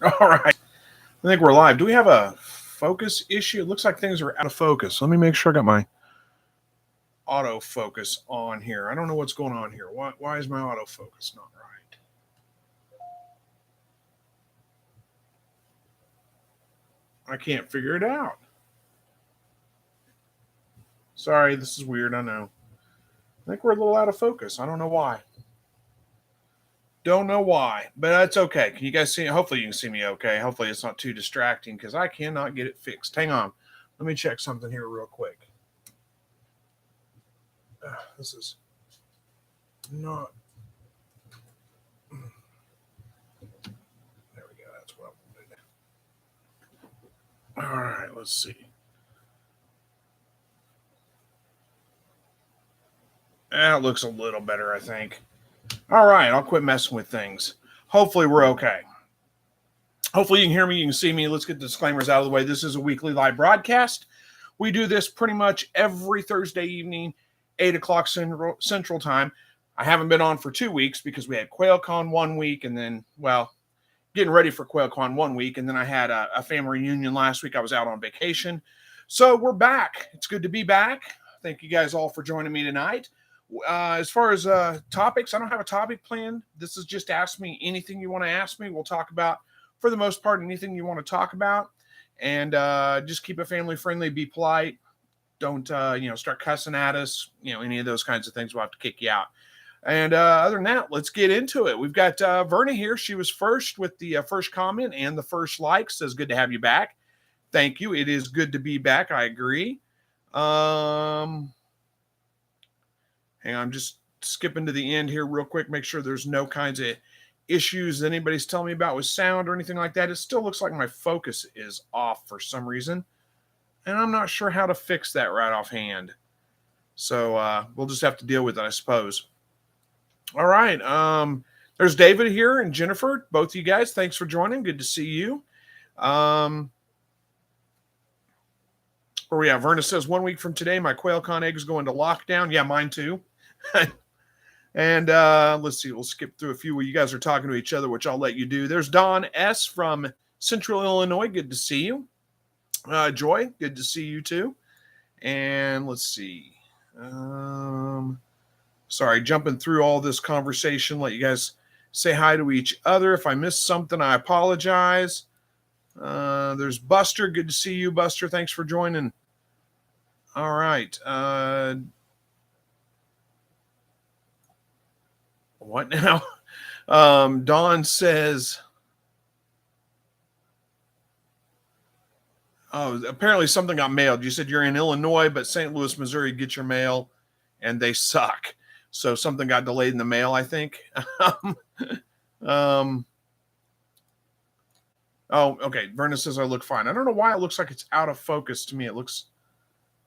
All right. I think we're live. Do we have a focus issue? It looks like things are out of focus. Let me make sure I got my autofocus on here. I don't know what's going on here. Why is my autofocus not right? I can't figure it out. Sorry, this is weird. I know. I think we're a little out of focus. I don't know why. Don't know why, but that's okay. Can you guys see? Hopefully, you can see me okay. Hopefully, it's not too distracting because I cannot get it fixed. Hang on. Let me check something here real quick. This is not. There we go. That's what I wanted. All right, let's see. That looks a little better, I think. All right, I'll quit messing with things. Hopefully, we're okay. Hopefully, you can hear me, you can see me. Let's get the disclaimers out of the way. This is a weekly live broadcast. We do this pretty much every Thursday evening, 8 o'clock Central Time. I haven't been on for 2 weeks because we had QuailCon 1 week, and then, well, getting ready for QuailCon 1 week, and then I had a family reunion last week. I was out on vacation. So we're back. It's good to be back. Thank you guys all for joining me tonight. As far as topics, I don't have a topic planned. This is just ask me anything you want to ask me. We'll talk about, for the most part, anything you want to talk about. And just keep it family friendly. Be polite. Don't start cussing at us. Any of those kinds of things. We'll have to kick you out. And other than that, let's get into it. We've got Verna here. She was first with the first comment and the first like. Says good to have you back. Thank you. It is good to be back. I agree. Hang on, I'm just skipping to the end here real quick. Make sure there's no kinds of issues that anybody's telling me about with sound or anything like that. It still looks like my focus is off for some reason. And I'm not sure how to fix that right offhand. So we'll just have to deal with it, I suppose. All right. There's David here and Jennifer. Both of you guys, thanks for joining. Good to see you. Where we at? Verna says 1 week from today, my QuailCon egg is going to lockdown. Yeah, mine too. And let's see. We'll skip through a few where you guys are talking to each other, which I'll let you do. There's Don S. from Central Illinois. Good to see you. Joy, good to see you too. And let's see. Sorry, jumping through all this conversation. Let you guys say hi to each other. If I missed something, I apologize. There's Buster. Good to see you, Buster. Thanks for joining. All right. What now? Dawn says, oh, apparently something got mailed. You said you're in Illinois, but St. Louis, Missouri, get your mail, and they suck. So something got delayed in the mail, I think. Oh, okay. Verna says I look fine. I don't know why it looks like it's out of focus to me.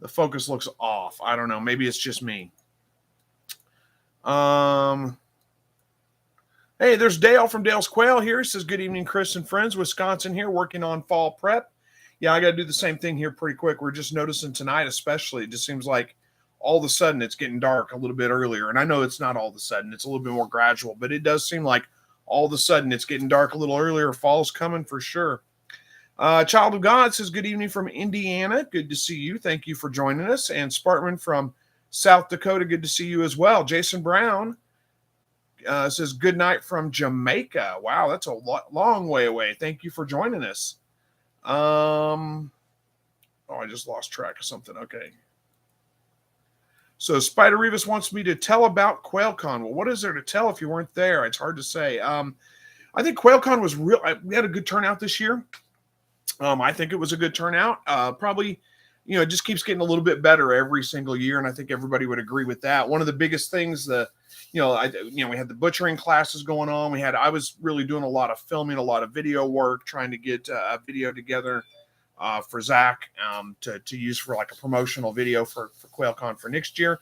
The focus looks off. I don't know. Maybe it's just me. Hey, there's Dale from Dale's Quail here. He says, good evening, Chris and friends. Wisconsin here, working on fall prep. Yeah, I got to do the same thing here pretty quick. We're just noticing tonight especially, it just seems like all of a sudden it's getting dark a little bit earlier. And I know it's not all of a sudden. It's a little bit more gradual. But it does seem like all of a sudden it's getting dark a little earlier. Fall's coming for sure. Child of God says, good evening from Indiana. Good to see you. Thank you for joining us. And Spartman from South Dakota, good to see you as well. Jason Brown says, good night from Jamaica. Wow, that's a long way away. Thank you for joining us. Oh, I just lost track of something. Okay. So Spider Revis wants me to tell about QuailCon. Well, what is there to tell if you weren't there? It's hard to say. I think QuailCon was real. We had a good turnout this year. I think it was a good turnout. Probably, it just keeps getting a little bit better every single year, and I think everybody would agree with that. One of the biggest things, we had the butchering classes going on. I was really doing a lot of filming, a lot of video work, trying to get a video together for Zach to use for like a promotional video for QuailCon for next year.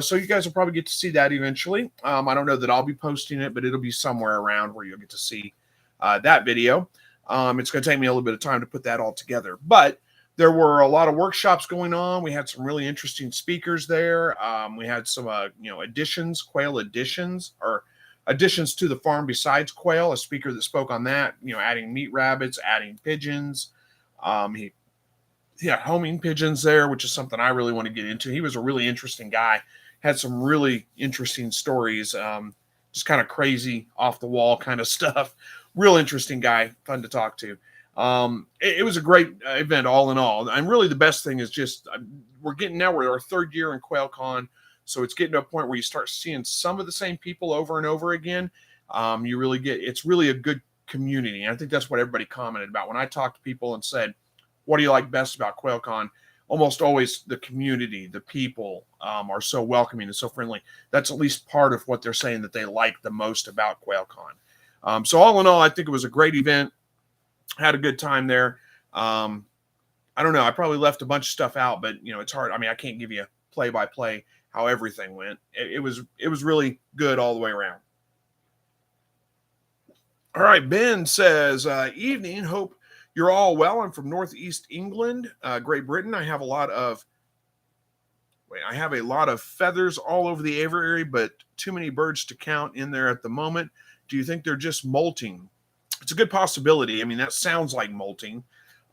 So you guys will probably get to see that eventually. I don't know that I'll be posting it, but it'll be somewhere around where you'll get to see that video. It's going to take me a little bit of time to put that all together, but there were a lot of workshops going on. We had some really interesting speakers there. We had some, additions, quail additions, or additions to the farm besides quail, a speaker that spoke on that, adding meat rabbits, adding pigeons. He had homing pigeons there, which is something I really want to get into. He was a really interesting guy, had some really interesting stories, just kind of crazy, off the wall kind of stuff. Real interesting guy, fun to talk to. It was a great event all in all. And really the best thing is just we're our third year in QuailCon. So it's getting to a point where you start seeing some of the same people over and over again. It's really a good community. And I think that's what everybody commented about. When I talked to people and said, what do you like best about QuailCon? Almost always the community, the people are so welcoming and so friendly. That's at least part of what they're saying that they like the most about QuailCon. So all in all, I think it was a great event. Had a good time there. I don't know. I probably left a bunch of stuff out, but it's hard. I mean, I can't give you play by play how everything went. It was really good all the way around. All right, Ben says, evening. Hope you're all well. I'm from Northeast England, Great Britain. I have a lot of feathers all over the aviary, but too many birds to count in there at the moment. Do you think they're just molting? It's a good possibility. I mean, that sounds like molting.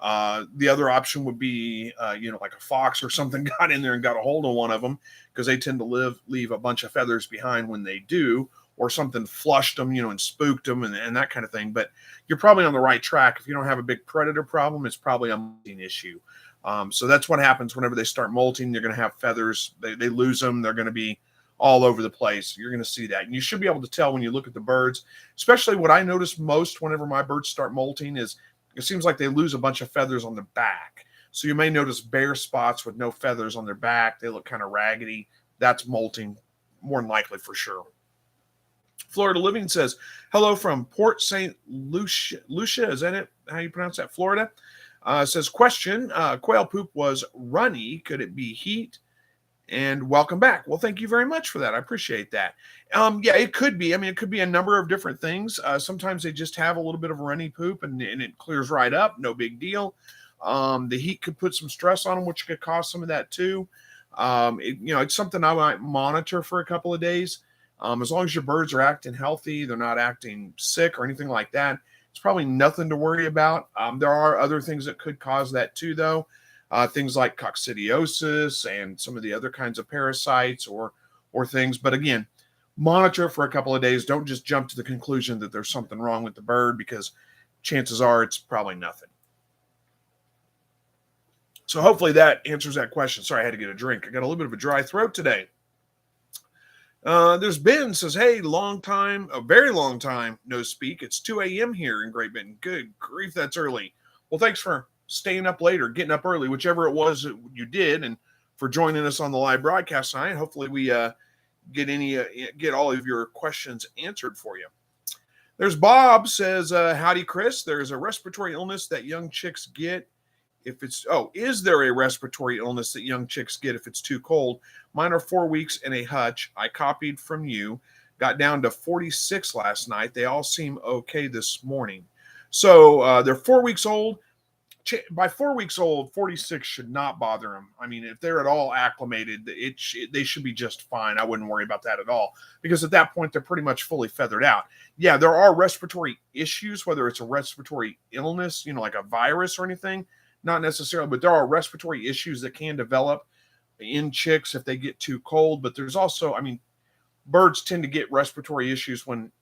The other option would be, like a fox or something got in there and got a hold of one of them, because they tend to leave a bunch of feathers behind when they do, or something flushed them, and spooked them and that kind of thing. But you're probably on the right track. If you don't have a big predator problem, it's probably a molting issue. So that's what happens whenever they start molting. They're going to have feathers. They lose them. They're going to be all over the place. You're going to see that. And you should be able to tell when you look at the birds, especially what I notice most whenever my birds start molting is it seems like they lose a bunch of feathers on their back. So you may notice bare spots with no feathers on their back. They look kind of raggedy. That's molting, more than likely, for sure. Florida Living says, hello from Port St. Lucia. Is that it? How you pronounce that? Florida. Says, question, quail poop was runny. Could it be heat? And welcome back. Well, thank you very much for that. I appreciate that. Yeah, it could be. I mean, it could be a number of different things. Sometimes they just have a little bit of runny poop and it clears right up. No big deal. The heat could put some stress on them, which could cause some of that too. It's something I might monitor for a couple of days. As long as your birds are acting healthy, they're not acting sick or anything like that, it's probably nothing to worry about. There are other things that could cause that too, though. Things like coccidiosis and some of the other kinds of parasites or things. But again, monitor for a couple of days. Don't just jump to the conclusion that there's something wrong with the bird, because chances are it's probably nothing. So hopefully that answers that question. Sorry, I had to get a drink. I got a little bit of a dry throat today. There's Ben says, hey, a very long time no speak. It's 2 a.m. here in Great Britain. Good grief, that's early. Well, thanks for staying up late or getting up early, whichever it was that you did, and for joining us on the live broadcast tonight. Hopefully we get all of your questions answered for you. There's Bob says, howdy, Chris. There's a respiratory illness that young chicks get is there a respiratory illness that young chicks get if it's too cold? Mine are 4 weeks in a hutch. I copied from you. Got down to 46 last night. They all seem okay this morning. So they're 4 weeks old. By 4 weeks old, 46 should not bother them. I mean, if they're at all acclimated, they should be just fine. I wouldn't worry about that at all, because at that point, they're pretty much fully feathered out. Yeah, there are respiratory issues, whether it's a respiratory illness, like a virus or anything. Not necessarily, but there are respiratory issues that can develop in chicks if they get too cold. But there's also, birds tend to get respiratory issues when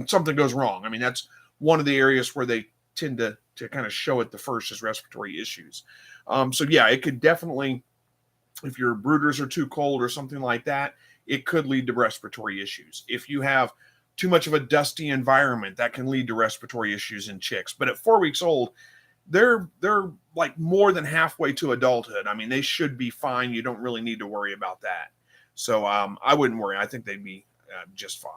something goes wrong. I mean, that's one of the areas where they tend to kind of show it the first, is respiratory issues. So yeah, it could definitely, if your brooders are too cold or something like that, it could lead to respiratory issues. If you have too much of a dusty environment, that can lead to respiratory issues in chicks. But at 4 weeks old, they're like more than halfway to adulthood. I mean, they should be fine. You don't really need to worry about that. So I wouldn't worry. I think they'd be just fine.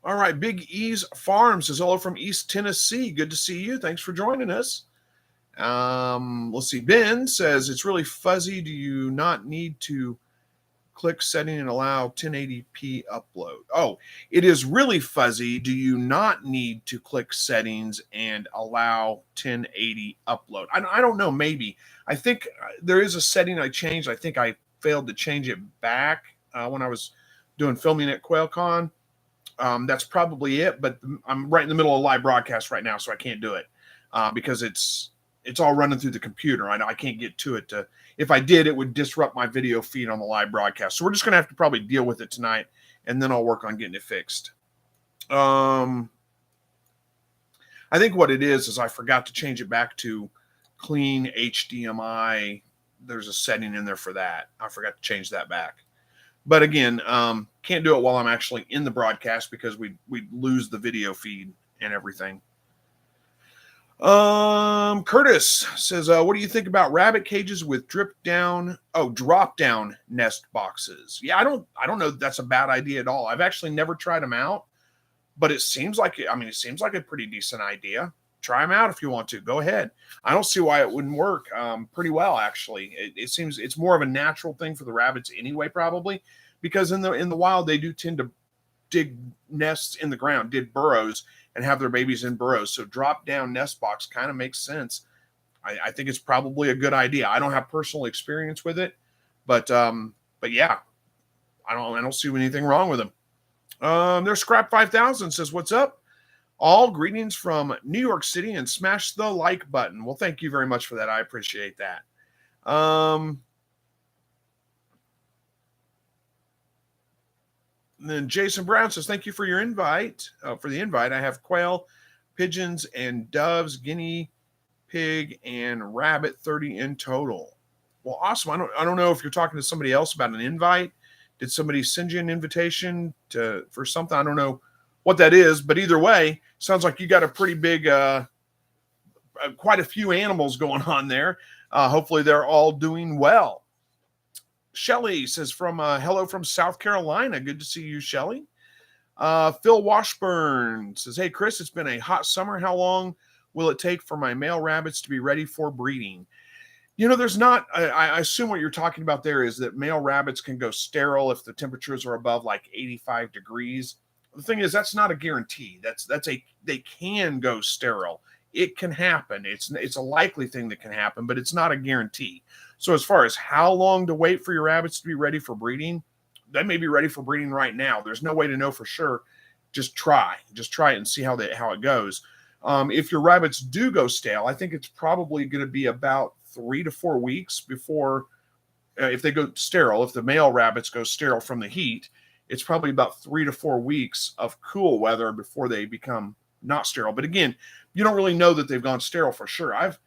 All right, Big E's Farm says, hello from East Tennessee. Good to see you. Thanks for joining us. Let's see. Ben says, it's really fuzzy. Do you not need to click setting and allow 1080p upload. Oh, it is really fuzzy. Do you not need to click settings and allow 1080 upload? I don't know. Maybe. I think there is a setting I changed. I think I failed to change it back when I was doing filming at QuailCon. That's probably it. But I'm right in the middle of a live broadcast right now, so I can't do it because it's all running through the computer. I can't get to it. If I did, it would disrupt my video feed on the live broadcast. So we're just going to have to probably deal with it tonight, and then I'll work on getting it fixed. I think what it is I forgot to change it back to clean HDMI. There's a setting in there for that. I forgot to change that back. But again, can't do it while I'm actually in the broadcast because we lose the video feed and everything. Curtis says, what do you think about rabbit cages with drop down nest boxes? Yeah, I don't know that that's a bad idea at all. I've actually never tried them out, but it seems like a pretty decent idea. Try them out if you want to. Go ahead. I don't see why it wouldn't work pretty well, actually. It seems it's more of a natural thing for the rabbits anyway, probably, because in the wild they do tend to dig nests in the ground, dig burrows, and have their babies in burrows. So drop down nest box kind of makes sense. I think it's probably a good idea. I don't have personal experience with it, but yeah, I don't see anything wrong with them. There's Scrap 5000 says, what's up? All greetings from New York City, and smash the like button. Well, thank you very much for that. I appreciate that. And then Jason Brown says, thank you for your invite. For the invite, I have quail, pigeons, and doves, guinea pig, and rabbit, 30 in total. Well, awesome. I don't know if you're talking to somebody else about an invite. Did somebody send you an invitation for something? I don't know what that is, but either way, sounds like you got a pretty big, quite a few animals going on there. Hopefully they're all doing well. Shelly says, hello from South Carolina. Good to see you, Shelly. Phil Washburn says, hey, Chris, it's been a hot summer. How long will it take for my male rabbits to be ready for breeding? There's not, I assume what you're talking about there is that male rabbits can go sterile if the temperatures are above like 85 degrees. The thing is, that's not a guarantee. They can go sterile. It can happen. It's a likely thing that can happen, but it's not a guarantee. So as far as how long to wait for your rabbits to be ready for breeding, they may be ready for breeding right now. There's no way to know for sure. Just try it and see how it goes. If your rabbits do go stale, I think it's probably going to be about 3 to 4 weeks before, if they go sterile, if the male rabbits go sterile from the heat, it's probably about 3 to 4 weeks of cool weather before they become not sterile. But again, you don't really know that they've gone sterile for sure. I've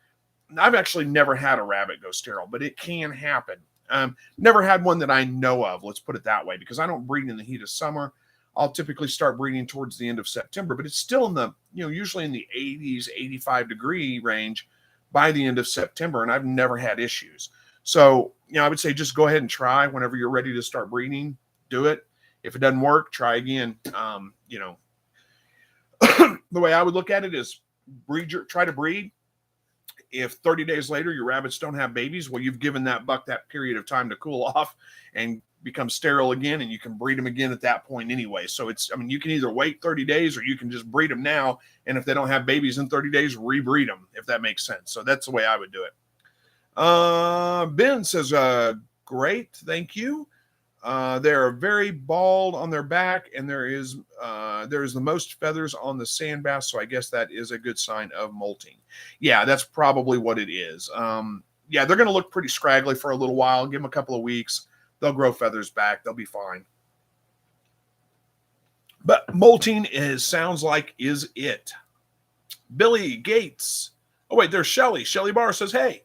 actually never had a rabbit go sterile, but it can happen. Never had one that I know of, let's put it that way, because I don't breed in the heat of summer. I'll typically start breeding towards the end of September, but it's still in the, usually in the 80s, 85 degree range by the end of September, and I've never had issues. So, I would say just go ahead and try whenever you're ready to start breeding, do it. If it doesn't work, try again. The way I would look at it is try to breed. If 30 days later your rabbits don't have babies, well, you've given that buck that period of time to cool off and become sterile again, and you can breed them again at that point anyway. So you can either wait 30 days or you can just breed them now. And if they don't have babies in 30 days, rebreed them, if that makes sense. So that's the way I would do it. Ben says, great. Thank you. They're very bald on their back, and there is the most feathers on the sand bass, so I guess that is a good sign of molting. Yeah, that's probably what it is. They're going to look pretty scraggly for a little while. Give them a couple of weeks. They'll grow feathers back. They'll be fine. But molting sounds like is it. Billy Gates. Oh, wait, there's Shelly. Shelly Barr says, hey.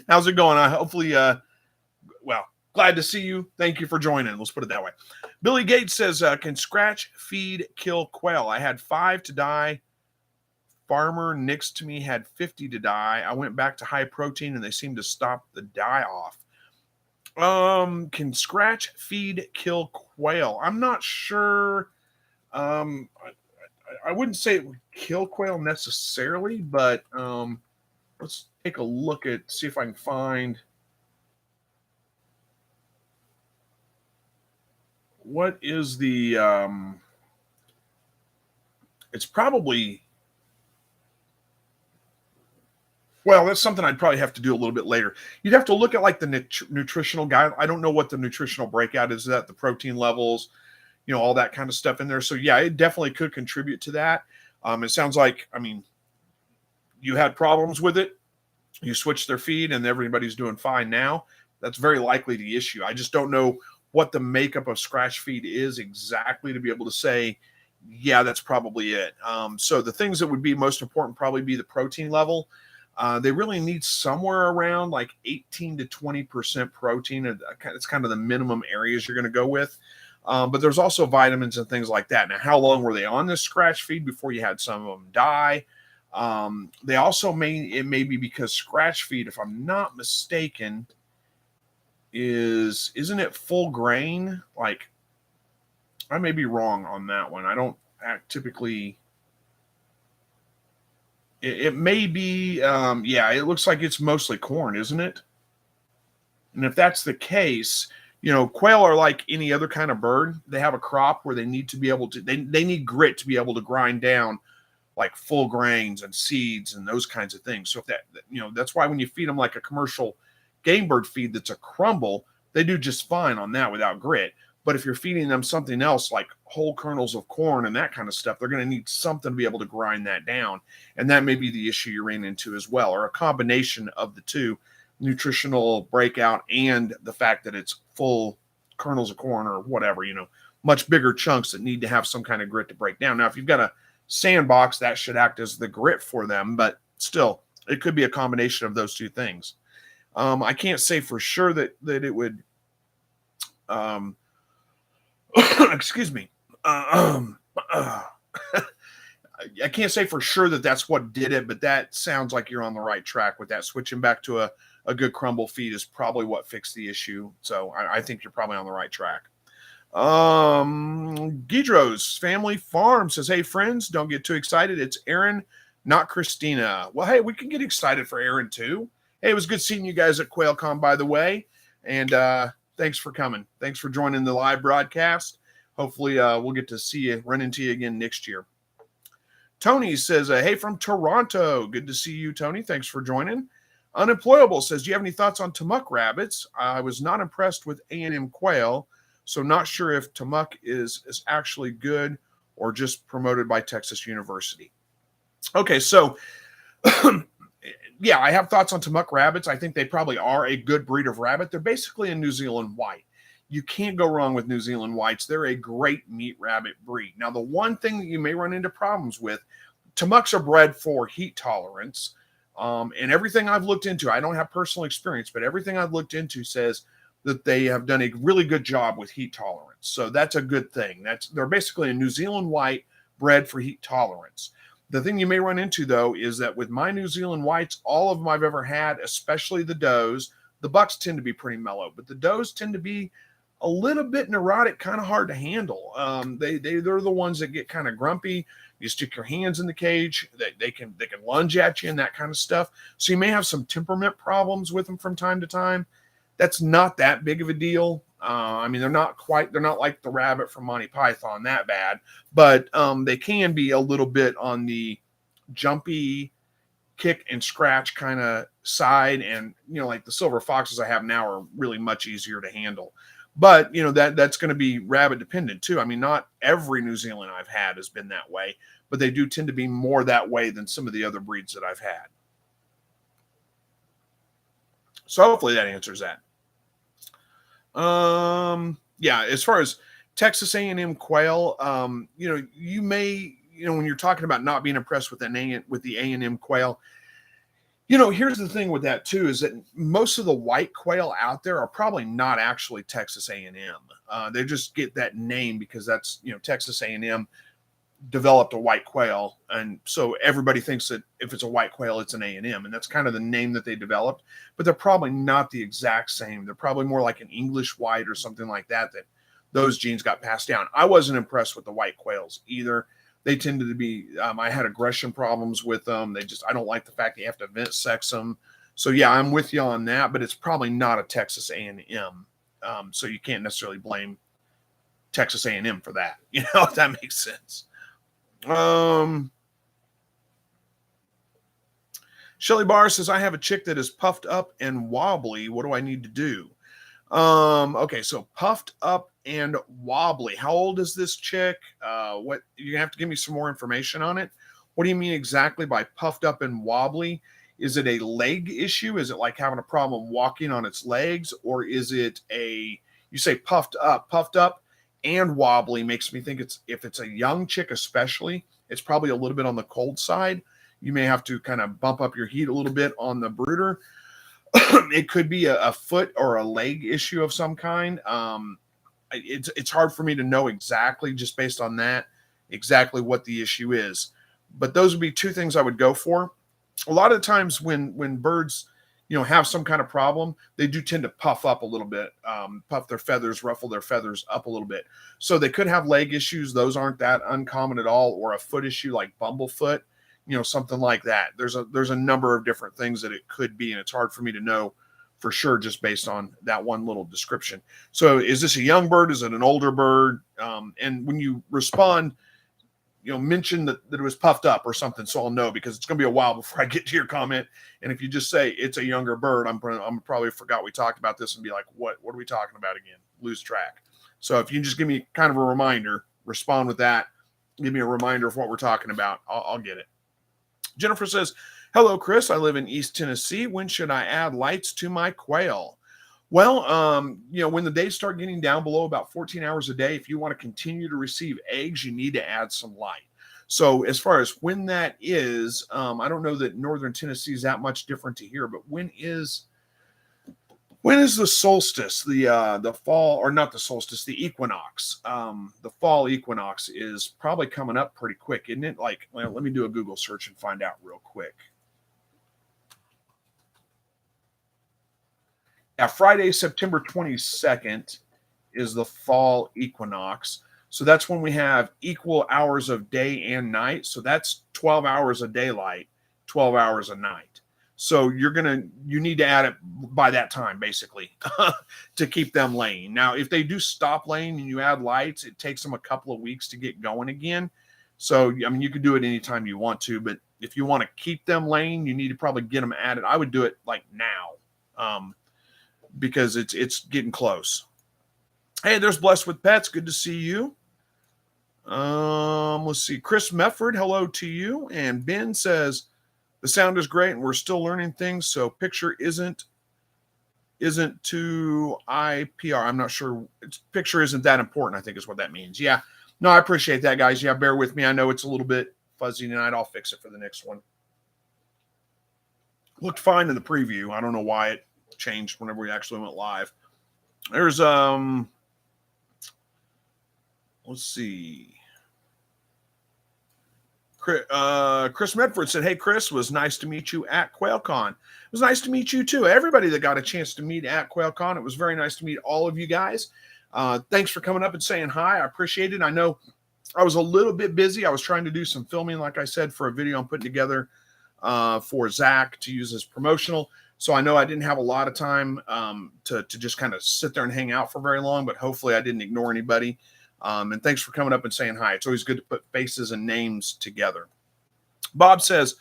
How's it going? Hopefully, glad to see you. Thank you for joining. Let's put it that way. Billy Gates says, can scratch, feed, kill quail? I had 5 to die. Farmer next to me had 50 to die. I went back to high protein and they seemed to stop the die off. Can scratch, feed, kill quail? I'm not sure. I wouldn't say it would kill quail necessarily, but let's take a look see if I can find. what is the it's probably, well, that's something I'd probably have to do a little bit later. You'd have to look at like the nutritional guide. I don't know what the nutritional breakout is, that the protein levels, all that kind of stuff in there. So yeah, it definitely could contribute to that. It sounds like, I mean, you had problems with it, you switched their feed and everybody's doing fine now. That's very likely the issue. I just don't know what the makeup of scratch feed is exactly to be able to say, yeah, that's probably it. So the things that would be most important probably be the protein level. They really need somewhere around like 18 to 20% protein. It's kind of the minimum areas you're going to go with. But there's also vitamins and things like that. Now, how long were they on this scratch feed before you had some of them die? They also it may be because scratch feed, if I'm not mistaken, isn't it full grain? Like, I may be wrong on that one. I don't typically. It may be, yeah, it looks like it's mostly corn, isn't it? And if that's the case, quail are like any other kind of bird. They have a crop where they need to be able to, they need grit to be able to grind down like full grains and seeds and those kinds of things. So if that's why when you feed them like a commercial game bird feed that's a crumble, they do just fine on that without grit. But if you're feeding them something else like whole kernels of corn and that kind of stuff, they're going to need something to be able to grind that down. And that may be the issue you ran into as well, or a combination of the two, nutritional breakout and the fact that it's full kernels of corn or whatever, much bigger chunks that need to have some kind of grit to break down. Now, if you've got a sandbox, that should act as the grit for them, but still, it could be a combination of those two things. I can't say for sure that it would excuse me. I can't say for sure that that's what did it, but that sounds like you're on the right track with that. Switching back to a good crumble feed is probably what fixed the issue. So I think you're probably on the right track. Guidro's Family Farm says, hey, friends, don't get too excited. It's Aaron, not Christina. Well, hey, we can get excited for Aaron, too. Hey, it was good seeing you guys at QuailCon, by the way. And thanks for coming. Thanks for joining the live broadcast. Hopefully, we'll get to run into you again next year. Tony says, hey, from Toronto. Good to see you, Tony. Thanks for joining. Unemployable says, do you have any thoughts on Tamuk rabbits? I was not impressed with A&M quail, so not sure if Tamuk is actually good or just promoted by Texas University. Okay, so yeah, I have thoughts on Tamuk rabbits. I think they probably are a good breed of rabbit. They're basically a New Zealand white. You can't go wrong with New Zealand whites. They're a great meat rabbit breed. Now, the one thing that you may run into problems with, Tamuks are bred for heat tolerance. And everything I've looked into, I don't have personal experience, but everything I've looked into says that they have done a really good job with heat tolerance. So that's a good thing. They're basically a New Zealand white bred for heat tolerance. The thing you may run into, though, is that with my New Zealand whites, all of them I've ever had, especially the does, the bucks tend to be pretty mellow, but the does tend to be a little bit neurotic, kind of hard to handle. They're the ones that get kind of grumpy. You stick your hands in the cage, they can lunge at you and that kind of stuff. So you may have some temperament problems with them from time to time. That's not that big of a deal. I mean, they're not like the rabbit from Monty Python that bad, but they can be a little bit on the jumpy, kick and scratch kind of side. And, like the silver foxes I have now are really much easier to handle. But, that's going to be rabbit dependent too. I mean, not every New Zealand I've had has been that way, but they do tend to be more that way than some of the other breeds that I've had. So hopefully that answers that. Yeah, as far as Texas A&M quail, you may, when you're talking about not being impressed with the A&M quail, here's the thing with that too, is that most of the white quail out there are probably not actually Texas A&M. They just get that name because that's, Texas A&M developed a white quail, and so everybody thinks that if it's a white quail, it's an A&M, and that's kind of the name that they developed. But they're probably not the exact same. They're probably more like an English white or something like that those genes got passed down. I wasn't impressed with the white quails either. They tended to be, I had aggression problems with them. I don't like the fact that you have to vent sex them. So yeah, I'm with you on that, but it's probably not a Texas A&M. So you can't necessarily blame Texas A&M for that. If that makes sense. Shelly Barr says, I have a chick that is puffed up and wobbly. What do I need to do? Okay, so puffed up and wobbly. How old is this chick? What you have to give me some more information on it. What do you mean exactly by puffed up and wobbly? Is it a leg issue? Is it like having a problem walking on its legs? Or is it you say puffed up and wobbly makes me think if it's a young chick especially, it's probably a little bit on the cold side. You may have to kind of bump up your heat a little bit on the brooder. It could be a foot or a leg issue of some kind. It's hard for me to know exactly just based on that, exactly what the issue is. But those would be two things I would go for. A lot of the times when birds, have some kind of problem, they do tend to puff up a little bit, puff their feathers, ruffle their feathers up a little bit. So they could have leg issues. Those aren't that uncommon at all, or a foot issue like bumblefoot, something like that. There's a number of different things that it could be, and it's hard for me to know for sure just based on that one little description. So is this a young bird? Is it an older bird? And when you respond, mention that it was puffed up or something, so I'll know, because it's going to be a while before I get to your comment. And if you just say it's a younger bird, I'm probably forgot we talked about this and be like, what are we talking about again? Lose track. So if you just give me kind of a reminder, respond with that, give me a reminder of what we're talking about, I'll get it. Jennifer says, hello, Chris. I live in East Tennessee. When should I add lights to my quail? Well, when the days start getting down below about 14 hours a day, if you want to continue to receive eggs, you need to add some light. So as far as when that is, I don't know that Northern Tennessee is that much different to here, but when is the solstice, the fall, or not the solstice, the equinox? The fall equinox is probably coming up pretty quick, isn't it? Let me do a Google search and find out real quick. Yeah, Friday, September 22nd is the fall equinox. So that's when we have equal hours of day and night. So that's 12 hours of daylight, 12 hours of night. So you need to add it by that time, basically, to keep them laying. Now, if they do stop laying and you add lights, it takes them a couple of weeks to get going again. So, you can do it anytime you want to, but if you want to keep them laying, you need to probably get them added. I would do it like now. Because it's getting close. Hey, there's Blessed with Pets. Good to see you. Let's see. Chris Mefford, hello to you. And Ben says, the sound is great and we're still learning things, so picture isn't to IPR. I'm not sure. Picture isn't that important, I think is what that means. Yeah. No, I appreciate that, guys. Yeah, bear with me. I know it's a little bit fuzzy tonight. I'll fix it for the next one. Looked fine in the preview. I don't know why it changed whenever we actually went live. There's let's see. Chris Medford said, hey, Chris, was nice to meet you at QuailCon. It was nice to meet you too. Everybody that got a chance to meet at QuailCon, it was very nice to meet all of you guys. Thanks for coming up and saying hi. I appreciate it. I know I was a little bit busy. I was trying to do some filming, like I said, for a video I'm putting together for Zach to use as promotional. So I know I didn't have a lot of time to just kind of sit there and hang out for very long, but hopefully I didn't ignore anybody. And thanks for coming up and saying hi. It's always good to put faces and names together. Bob says,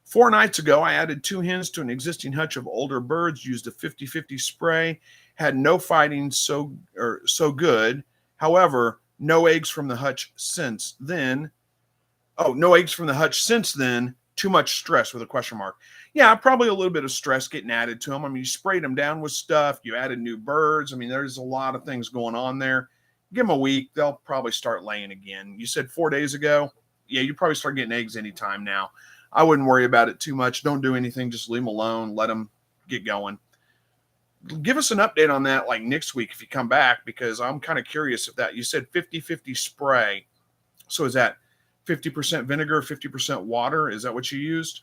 4 nights ago, I added 2 hens to an existing hutch of older birds, used a 50-50 spray, had no fighting so good. However, no eggs from the hutch since then. Oh, no eggs from the hutch since then. Too much stress with a question mark. Yeah, probably a little bit of stress getting added to them. I mean, you sprayed them down with stuff. You added new birds. I mean, there's a lot of things going on there. Give them a week. They'll probably start laying again. You said 4 days ago. Yeah, you probably start getting eggs anytime now. I wouldn't worry about it too much. Don't do anything. Just leave them alone. Let them get going. Give us an update on that like next week if you come back, because I'm kind of curious if that, you said 50-50 spray. So is that 50% vinegar, 50% water? Is that what you used?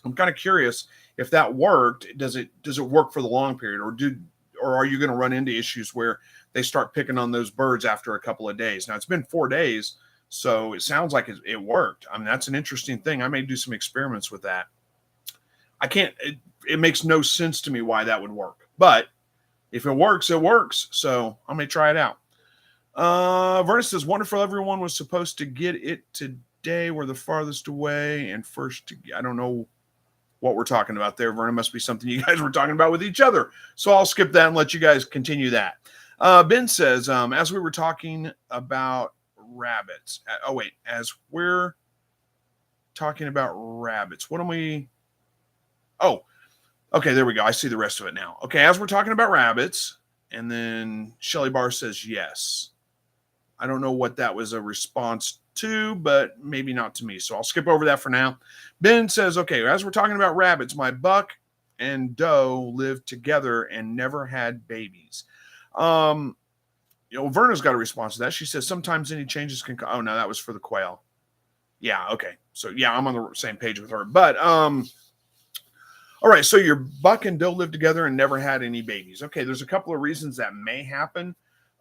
I'm kind of curious if that worked. Does it work for the long period, or are you going to run into issues where they start picking on those birds after a couple of days? Now it's been 4 days, so it sounds like it worked. I mean, that's an interesting thing. I may do some experiments with that. It makes no sense to me why that would work, but if it works, it works. So I may try it out. Verna says, wonderful. Everyone was supposed to get it today. We're the farthest away and first to I don't know what we're talking about there, Verna. Must be something you guys were talking about with each other. So I'll skip that and let you guys continue that. Ben says, as we were talking about rabbits. As we're talking about rabbits, what am we? Oh, okay, there we go. I see the rest of it now. Okay, as we're talking about rabbits, and then Shelly Barr says yes. I don't know what that was a response to, but maybe not to me. So I'll skip over that for now. Ben says, okay, as we're talking about rabbits, my buck and doe lived together and never had babies. Verna's got a response to that. She says, sometimes any changes can come. Oh, no, that was for the quail. Yeah, okay. So, yeah, I'm on the same page with her. But, all right, so your buck and doe lived together and never had any babies. Okay, there's a couple of reasons that may happen.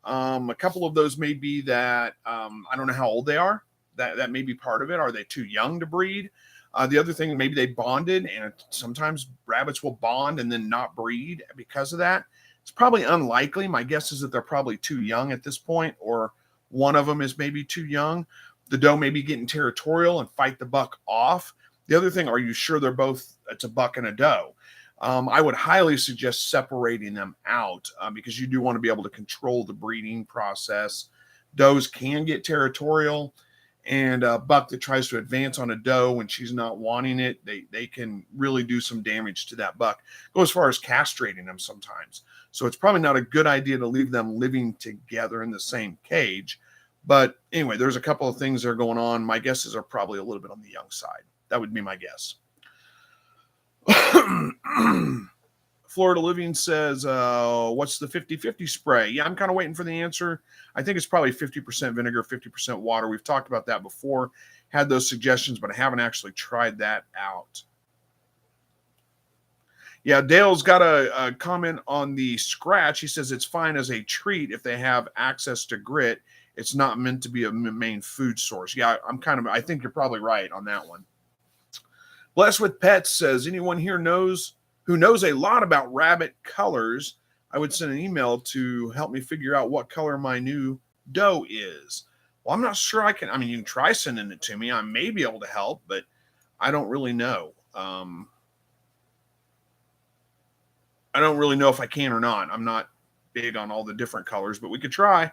A couple of those may be that I don't know how old they are. That may be part of it. Are they too young to breed? The other thing, maybe they bonded, and sometimes rabbits will bond and then not breed because of that. It's probably unlikely. My guess is that they're probably too young at this point, or one of them is maybe too young. The doe may be getting territorial and fight the buck off. The other thing, are you sure they're both, it's a buck and a doe? I would highly suggest separating them out because you do want to be able to control the breeding process. Does can get territorial, and a buck that tries to advance on a doe when she's not wanting it, they can really do some damage to that buck. Go as far as castrating them sometimes. So it's probably not a good idea to leave them living together in the same cage. But anyway, there's a couple of things that are going on. My guesses are probably a little bit on the young side. That would be my guess. Florida Living says, what's the 50-50 spray? Yeah, I'm kind of waiting for the answer. I think it's probably 50% vinegar, 50% water. We've talked about that before, had those suggestions, but I haven't actually tried that out. Yeah, Dale's got a comment on the scratch. He says it's fine as a treat if they have access to grit. It's not meant to be a main food source. Yeah, I think you're probably right on that one. Blessed with Pets says, anyone here who knows a lot about rabbit colors, I would send an email to help me figure out what color my new doe is. Well, I'm not sure I can. I mean, you can try sending it to me. I may be able to help, but I don't really know. I don't really know if I can or not. I'm not big on all the different colors, but we could try.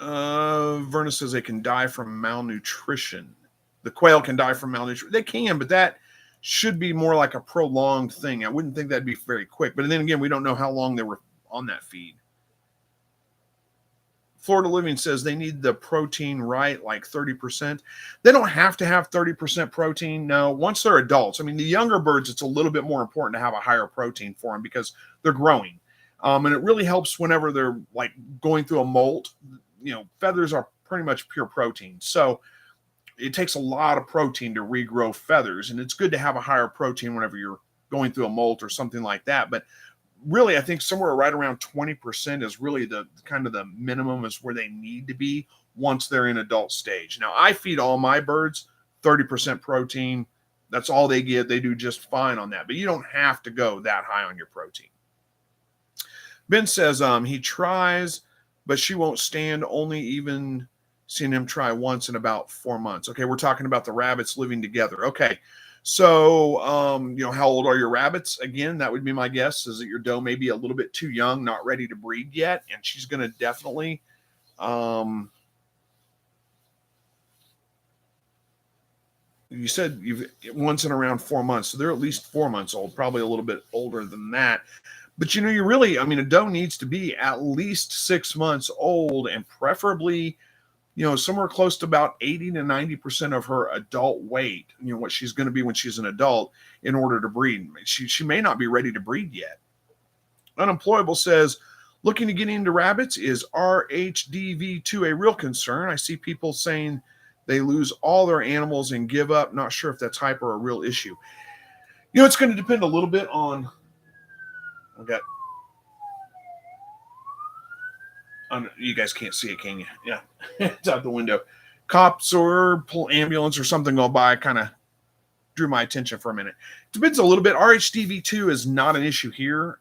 Verna says they can die from malnutrition. The quail can die from malnutrition. They can, but that should be more like a prolonged thing. I wouldn't think that'd be very quick. But then again, we don't know how long they were on that feed. Florida Living says they need the protein right, like 30%. They don't have to have 30% protein. No, once they're adults. I mean, the younger birds, it's a little bit more important to have a higher protein for them because they're growing. And it really helps whenever they're like going through a molt. Feathers are pretty much pure protein. So it takes a lot of protein to regrow feathers. And it's good to have a higher protein whenever you're going through a molt or something like that. But really, I think somewhere right around 20% is really the kind of the minimum is where they need to be once they're in adult stage. Now, I feed all my birds 30% protein. That's all they get. They do just fine on that. But you don't have to go that high on your protein. Ben says he tries, but she won't stand, only even seen him try once in about 4 months. Okay, we're talking about the rabbits living together. Okay. So, how old are your rabbits? Again, that would be my guess, is that your doe may be a little bit too young, not ready to breed yet, and she's going to definitely you said you've once in around 4 months, so they're at least 4 months old, probably a little bit older than that. But a doe needs to be at least 6 months old, and preferably somewhere close to about 80 to 90% of her adult weight, what she's going to be when she's an adult, in order to breed. She may not be ready to breed yet. Unemployable says, looking to get into rabbits, is RHDV2 a real concern? I see people saying they lose all their animals and give up. Not sure if that's hype or a real issue. It's going to depend a little bit on, you guys can't see it, can you? Yeah, it's out the window. Cops or ambulance or something go by, kind of drew my attention for a minute. It depends a little bit. RHDV2 is not an issue here.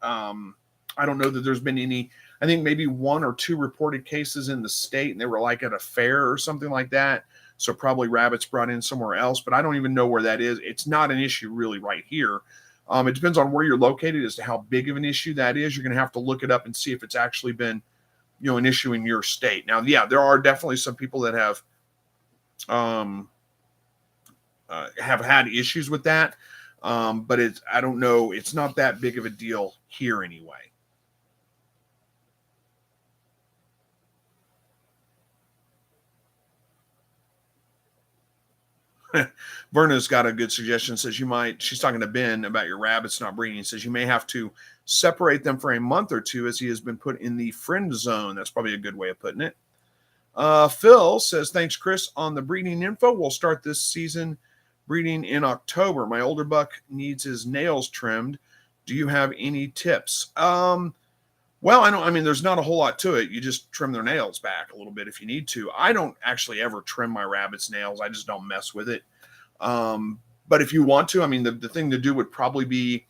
I don't know that there's been any. I think maybe 1 or 2 reported cases in the state, and they were like at a fair or something like that. So probably rabbits brought in somewhere else, but I don't even know where that is. It's not an issue really right here. It depends on where you're located as to how big of an issue that is. You're going to have to look it up and see if it's actually been, an issue in your state. Now, yeah, there are definitely some people that have had issues with that, but I don't know. It's not that big of a deal here anyway. Verna's got a good suggestion. Says she's talking to Ben about your rabbits not breeding. Says you may have to separate them for a month or two as he has been put in the friend zone. That's probably a good way of putting it. Phil says, thanks, Chris, on the breeding info. We'll start this season breeding in October. My older buck needs his nails trimmed. Do you have any tips? Well, I mean, there's not a whole lot to it. You just trim their nails back a little bit if you need to. I don't actually ever trim my rabbit's nails. I just don't mess with it. But if you want to, I mean, the thing to do would probably be,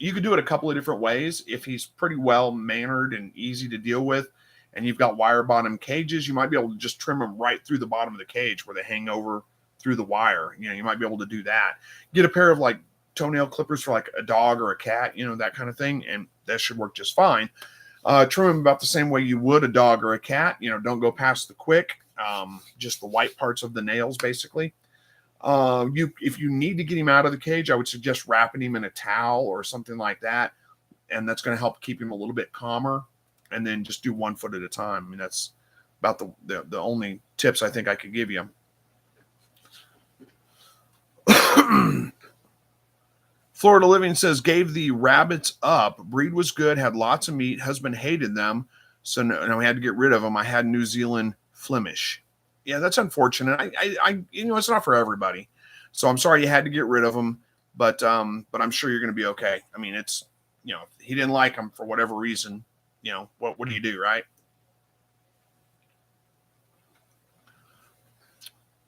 you could do it a couple of different ways. If he's pretty well mannered and easy to deal with, and you've got wire bottom cages, you might be able to just trim them right through the bottom of the cage where they hang over through the wire. You might be able to do that. Get a pair of like toenail clippers for like a dog or a cat, that kind of thing, and that should work just fine. Trim them about the same way you would a dog or a cat. Don't go past the quick, just the white parts of the nails, basically. If you need to get him out of the cage, I would suggest wrapping him in a towel or something like that, and that's going to help keep him a little bit calmer. And then just do 1 foot at a time. I mean, that's about the only tips I think I could give you. Florida Living says, gave the rabbits up. Breed was good, had lots of meat. Husband hated them, so no, we had to get rid of them. I had New Zealand Flemish. Yeah, that's unfortunate. I it's not for everybody. So I'm sorry you had to get rid of them, but I'm sure you're going to be okay. I mean, it's, he didn't like them for whatever reason. What do you do, right?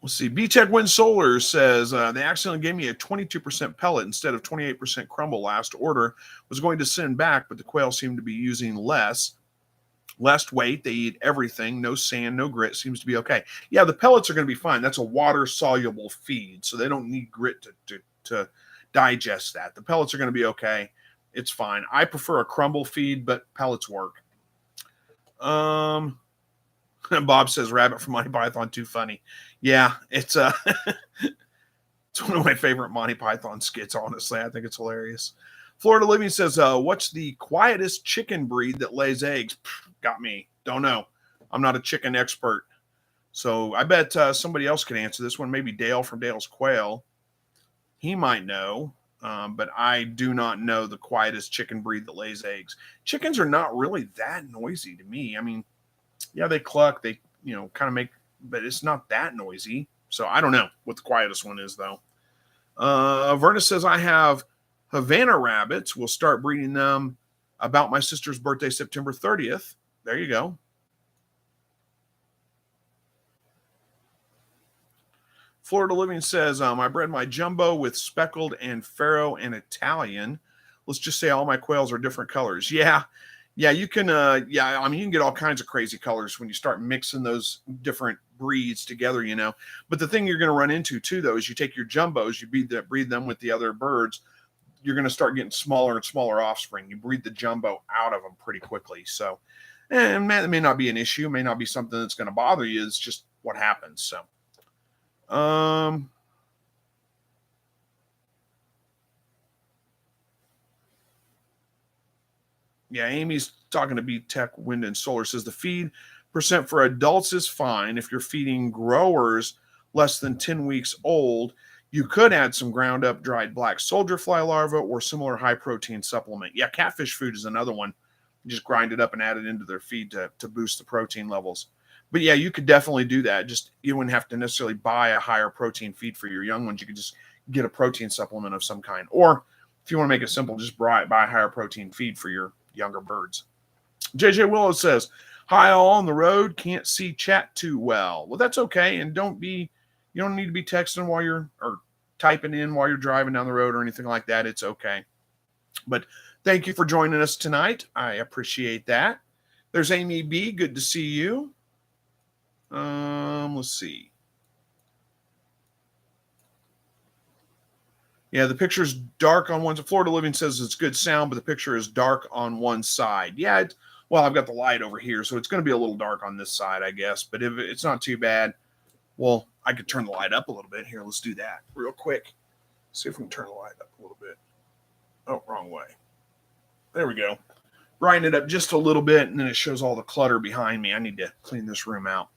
Let's see. B-Tech Wind Solar says, they accidentally gave me a 22% pellet instead of 28% crumble last order. Was going to send back, but the quail seem to be using less weight. They eat everything. No sand, no grit. Seems to be okay. Yeah, the pellets are going to be fine. That's a water-soluble feed, so they don't need grit to digest that. The pellets are going to be okay. It's fine. I prefer a crumble feed, but pellets work. Bob says rabbit from Monty Python, too funny. Yeah, it's it's one of my favorite Monty Python skits, honestly. I think it's hilarious. Florida Living says, what's the quietest chicken breed that lays eggs? Got me. Don't know. I'm not a chicken expert. So I bet somebody else could answer this one. Maybe Dale from Dale's Quail. He might know. But I do not know the quietest chicken breed that lays eggs. Chickens are not really that noisy to me. I mean, yeah, they cluck, they, kind of make, but it's not that noisy. So I don't know what the quietest one is, though. Verna says, I have Havana rabbits. We'll start breeding them about my sister's birthday, September 30th. There you go. Florida Living says, I bred my jumbo with speckled and Faro and Italian. Let's just say all my quails are different colors. Yeah, you can, you can get all kinds of crazy colors when you start mixing those different breeds together, But the thing you're going to run into, too, though, is you take your jumbos, you breed them with the other birds, you're going to start getting smaller and smaller offspring. You breed the jumbo out of them pretty quickly. So, and it may not be an issue, it may not be something that's going to bother you. It's just what happens, so. Yeah, Amy's talking to B-Tech Wind and Solar, says the feed percent for adults is fine. If you're feeding growers less than 10 weeks old, you could add some ground up dried black soldier fly larvae or similar high protein supplement. Yeah, catfish food is another one. You just grind it up and add it into their feed to boost the protein levels. But yeah, you could definitely do that. Just you wouldn't have to necessarily buy a higher protein feed for your young ones. You could just get a protein supplement of some kind. Or if you want to make it simple, just buy a higher protein feed for your younger birds. JJ Willow says, hi all on the road, can't see chat too well. Well, that's okay. And you don't need to be texting or typing in while you're driving down the road or anything like that. It's okay. But Thank you for joining us tonight. I appreciate that. There's Amy B. Good to see you. Let's see. Yeah, the picture's dark on one side. Florida Living says it's good sound, but the picture is dark on one side. Yeah, well, I've got the light over here, so it's going to be a little dark on this side, I guess. But if it's not too bad, well, I could turn the light up a little bit. Here, let's do that real quick. See if we can turn the light up a little bit. Oh, wrong way. There we go. Brighten it up just a little bit, and then it shows all the clutter behind me. I need to clean this room out.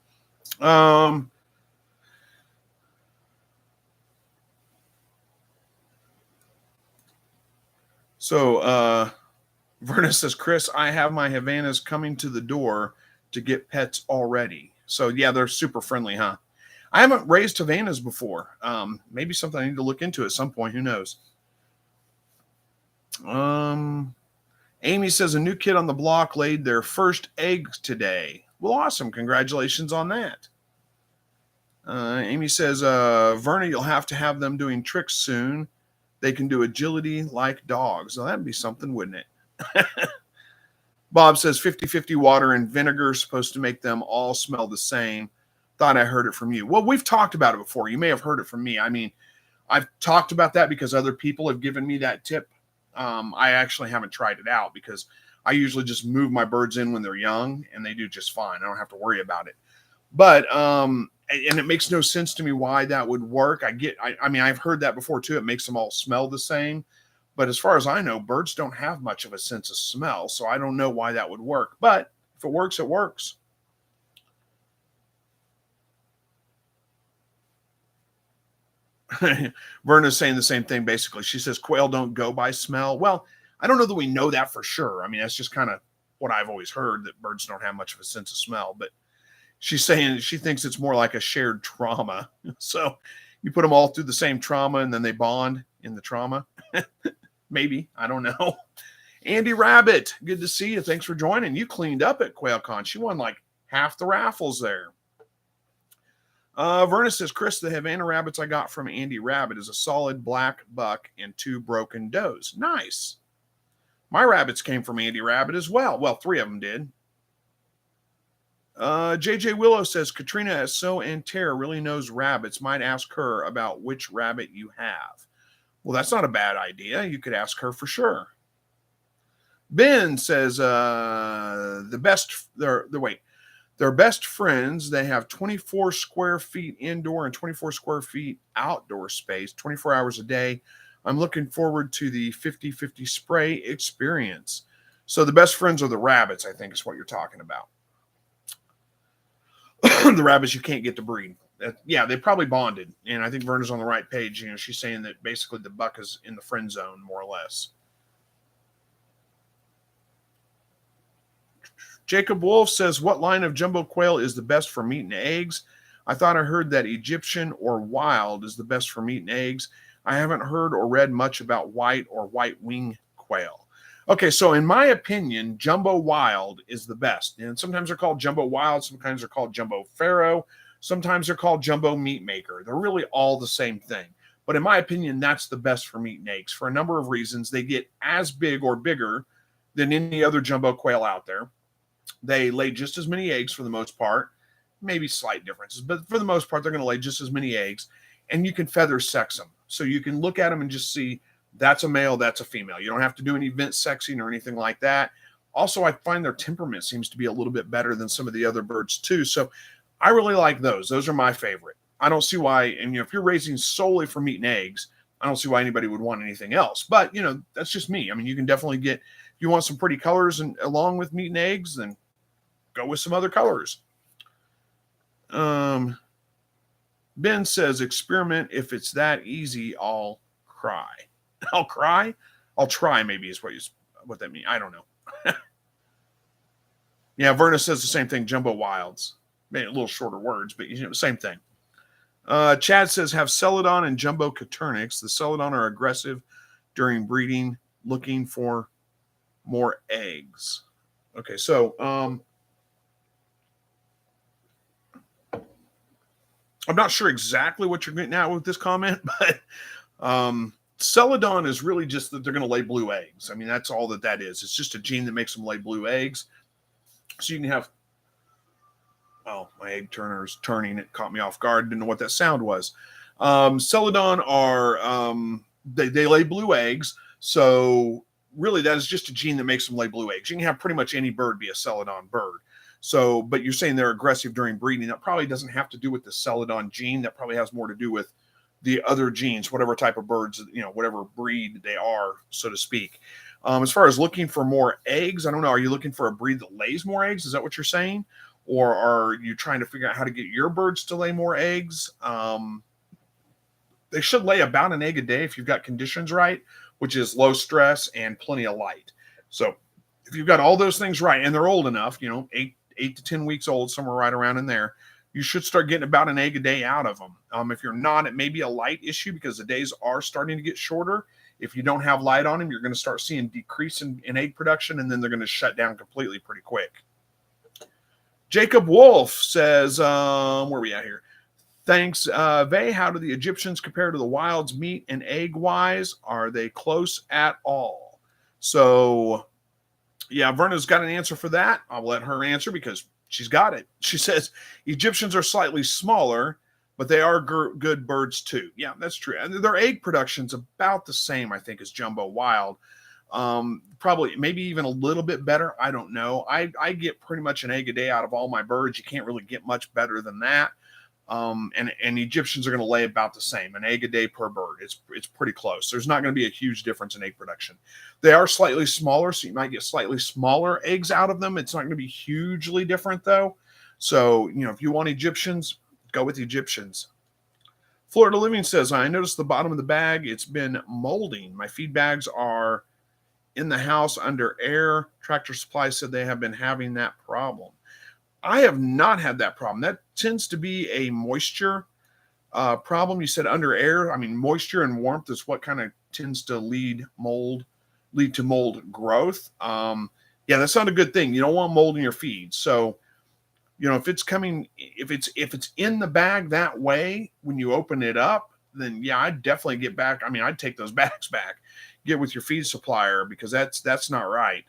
So Verna says, Chris, I have my Havanas coming to the door to get pets already. So yeah, they're super friendly, huh? I haven't raised Havanas before. Maybe something I need to look into at some point. Who knows? Amy says a new kid on the block laid their first eggs today. Well, awesome. Congratulations on that. Amy says, Verna, you'll have to have them doing tricks soon. They can do agility like dogs. Well, that'd be something, wouldn't it? Bob says 50-50 water and vinegar is supposed to make them all smell the same. Thought I heard it from you. Well, we've talked about it before. You may have heard it from me. I mean, I've talked about that because other people have given me that tip. I actually haven't tried it out because I usually just move my birds in when they're young and they do just fine. I don't have to worry about it. But and it makes no sense to me why that would work. I mean, I've heard that before too. It makes them all smell the same. But as far as I know, birds don't have much of a sense of smell. So I don't know why that would work. But if it works, it works. Verna's saying the same thing, basically. She says quail don't go by smell. Well, I don't know that we know that for sure. I mean, that's just kind of what I've always heard, that birds don't have much of a sense of smell. But she's saying she thinks it's more like a shared trauma. So you put them all through the same trauma and then they bond in the trauma. Maybe. I don't know. Andy Rabbit, good to see you. Thanks for joining. You cleaned up at QuailCon. She won like half the raffles there. Verna says, Chris, the Havana rabbits I got from Andy Rabbit is a solid black buck and 2 broken does. Nice. My rabbits came from Andy Rabbit as well. Well, 3 of them did. JJ Willow says, Katrina at So and Terra really knows rabbits. Might ask her about which rabbit you have. Well, that's not a bad idea. You could ask her for sure. Ben says, they're best friends. They have 24 square feet indoor and 24 square feet outdoor space, 24 hours a day. I'm looking forward to the 50-50 spray experience. So the best friends are the rabbits, I think is what you're talking about. The rabbits you can't get to breed. Yeah, they probably bonded. And I think Verna's on the right page. You know, she's saying that basically the buck is in the friend zone, more or less. Jacob Wolf says, what line of jumbo quail is the best for meat and eggs? I thought I heard that Egyptian or wild is the best for meat and eggs. I haven't heard or read much about white or white wing quail. Okay, so in my opinion, jumbo wild is the best. And sometimes they're called jumbo wild. Sometimes they're called jumbo pharaoh. Sometimes they're called jumbo meat maker. They're really all the same thing. But in my opinion, that's the best for meat and eggs for a number of reasons. They get as big or bigger than any other jumbo quail out there. They lay just as many eggs for the most part, maybe slight differences, but for the most part, they're going to lay just as many eggs, and you can feather sex them. So you can look at them and just see that's a male, that's a female. You don't have to do any vent sexing or anything like that. Also, I find their temperament seems to be a little bit better than some of the other birds too. So I really like those. Those are my favorite. I don't see why, and if you're raising solely for meat and eggs, I don't see why anybody would want anything else. But, that's just me. I mean, you can definitely get, if you want some pretty colors and along with meat and eggs, then go with some other colors. Ben says, experiment. If it's that easy, I'll cry. I'll cry? I'll try, maybe is what that means. I don't know. Yeah, Verna says the same thing, jumbo wilds. Maybe a little shorter words, but same thing. Chad says, have Celadon and Jumbo Caturnix. The Celadon are aggressive during breeding, looking for more eggs. Okay, so I'm not sure exactly what you're getting at with this comment, but Celadon is really just that they're going to lay blue eggs. I mean, that's all that is. It's just a gene that makes them lay blue eggs. So you can have, oh, my egg turner is turning. It caught me off guard. Didn't know what that sound was. Celadon are, they lay blue eggs. So really that is just a gene that makes them lay blue eggs. You can have pretty much any bird be a Celadon bird. So, but you're saying they're aggressive during breeding. That probably doesn't have to do with the Celadon gene. That probably has more to do with the other genes, whatever type of birds, whatever breed they are, so to speak. As far as looking for more eggs, I don't know. Are you looking for a breed that lays more eggs? Is that what you're saying? Or are you trying to figure out how to get your birds to lay more eggs? They should lay about an egg a day if you've got conditions right, which is low stress and plenty of light. So if you've got all those things right, and they're old enough, 8 to 10 weeks old, somewhere right around in there, you should start getting about an egg a day out of them. If you're not, it may be a light issue because the days are starting to get shorter. If you don't have light on them, you're going to start seeing decrease in egg production, and then they're going to shut down completely pretty quick. Jacob Wolf says, where are we at here? Thanks, Vay. How do the Egyptians compare to the wilds meat and egg-wise? Are they close at all? So, yeah, Verna's got an answer for that. I'll let her answer because she's got it. She says Egyptians are slightly smaller, but they are good birds too. Yeah, that's true. And their egg production's about the same, I think, as jumbo wild. Probably maybe even a little bit better. I don't know. I get pretty much an egg a day out of all my birds. You can't really get much better than that. And Egyptians are going to lay about the same, an egg a day per bird. It's pretty close. There's not going to be a huge difference in egg production. They are slightly smaller, so you might get slightly smaller eggs out of them. It's not going to be hugely different though. So, if you want Egyptians, go with Egyptians. Florida Living says, I noticed the bottom of the bag, it's been molding. My feed bags are in the house under air. Tractor Supply said they have been having that problem. I have not had that problem. That tends to be a moisture problem. You said under air. I mean, moisture and warmth is what kind of tends to lead to mold growth. Yeah, that's not a good thing. You don't want mold in your feed. So, if it's in the bag that way, when you open it up, then yeah, I'd definitely get back. I mean, I'd take those bags back, get with your feed supplier because that's not right.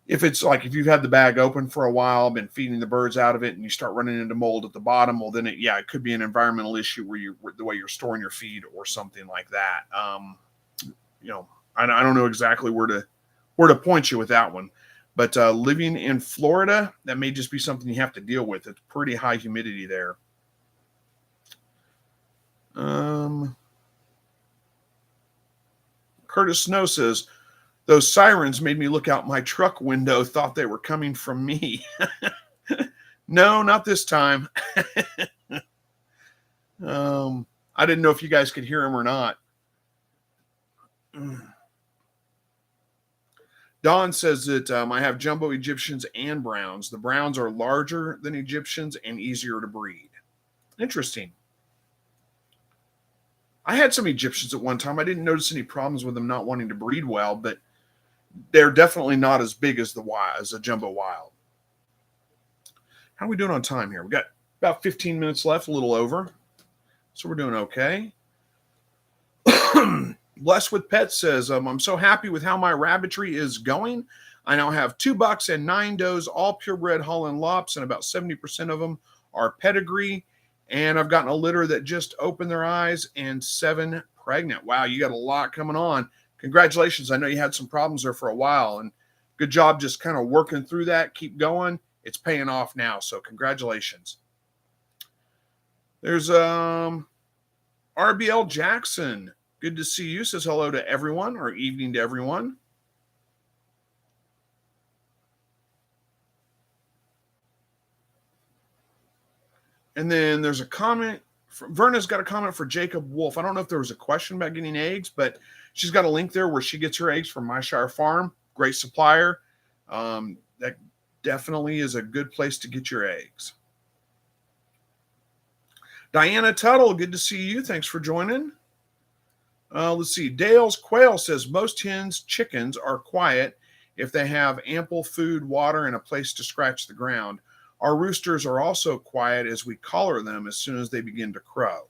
If it's like if you've had the bag open for a while, been feeding the birds out of it, and you start running into mold at the bottom, well, then it could be an environmental issue where the way you're storing your feed or something like that. I don't know exactly where to point you with that one, but living in Florida, that may just be something you have to deal with. It's pretty high humidity there. Curtis Snow says, those sirens made me look out my truck window, thought they were coming from me. No, not this time. I didn't know if you guys could hear them or not. Don says that I have jumbo Egyptians and browns. The browns are larger than Egyptians and easier to breed. Interesting. I had some Egyptians at one time. I didn't notice any problems with them not wanting to breed well, but they're definitely not as big as a jumbo wild. How are we doing on time here? We got about 15 minutes left, a little over. So we're doing okay. Blessed with Pets says, I'm so happy with how my rabbitry is going. I now have 2 bucks and 9 does, all purebred Holland Lops, and about 70% of them are pedigree. And I've gotten a litter that just opened their eyes and 7 pregnant. Wow, you got a lot coming on. Congratulations. I know you had some problems there for a while, and good job just kind of working through that. Keep going. It's paying off now, so congratulations. There's RBL Jackson. Good to see you. Says hello to everyone, or evening to everyone. And then there's a comment. Verna's got a comment for Jacob Wolf. I don't know if there was a question about getting eggs, but she's got a link there where she gets her eggs from My Shire Farm. Great supplier. That definitely is a good place to get your eggs. Diana Tuttle, good to see you. Thanks for joining. Let's see. Dale's Quail says most hens, chickens are quiet if they have ample food, water, and a place to scratch the ground. Our roosters are also quiet as we collar them as soon as they begin to crow.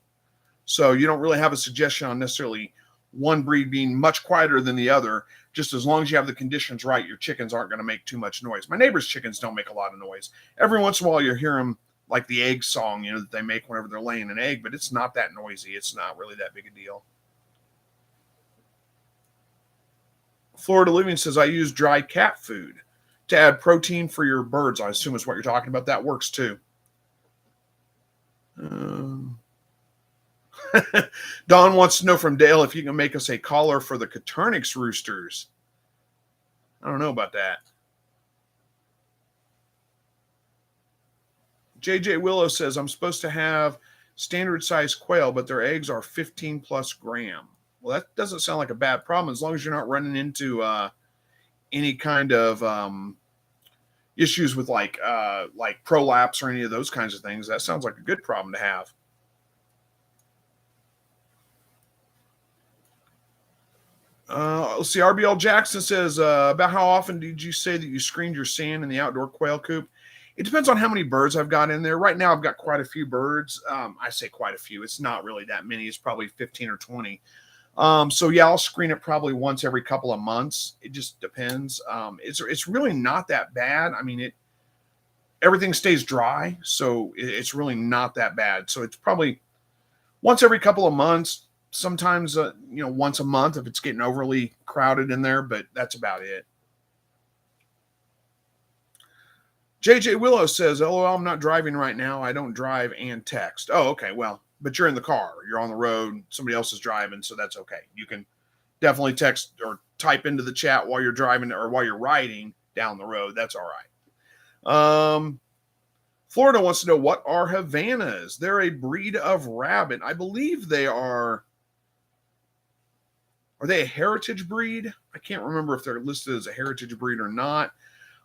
So you don't really have a suggestion on necessarily one breed being much quieter than the other. Just as long as you have the conditions right, your chickens aren't going to make too much noise. My neighbor's chickens don't make a lot of noise. Every once in a while you hear them like the egg song, that they make whenever they're laying an egg, but it's not that noisy. It's not really that big a deal. Florida Living says, I use dry cat food to add protein for your birds. I assume is what you're talking about. That works too. Don wants to know from Dale if you can make us a collar for the Coturnix roosters. I don't know about that. JJ Willow says, I'm supposed to have standard size quail, but their eggs are 15 plus gram. Well, that doesn't sound like a bad problem as long as you're not running into any kind of issues with like prolapse or any of those kinds of things. That sounds like a good problem to have. Let's see. RBL Jackson says, about how often did you say that you screened your sand in the outdoor quail coop? It depends on how many birds I've got in there. Right now, I've got quite a few birds. I say quite a few. It's not really that many. It's probably 15 or 20. So yeah, I'll screen it probably once every couple of months. It just depends. It's really not that bad. I mean, everything stays dry, so it's really not that bad. So it's probably once every couple of months. Sometimes, once a month if it's getting overly crowded in there, but that's about it. JJ Willow says, LOL, I'm not driving right now. I don't drive and text. Oh, okay. Well, but you're in the car. You're on the road. Somebody else is driving, so that's okay. You can definitely text or type into the chat while you're driving or while you're riding down the road. That's all right. Florida wants to know, what are Havanas? They're a breed of rabbit. I believe they are. Are they a heritage breed? I can't remember if they're listed as a heritage breed or not.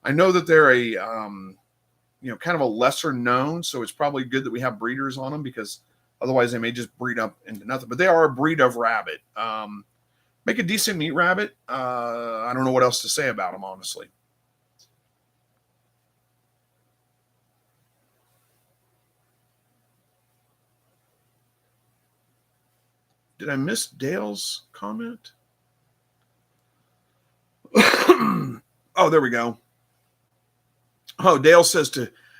I know that they're a, kind of a lesser known, so it's probably good that we have breeders on them because otherwise they may just breed up into nothing. But they are a breed of rabbit. Make a decent meat rabbit. I don't know what else to say about them, honestly. Did I miss Dale's comment? Oh, there we go. Oh, Dale says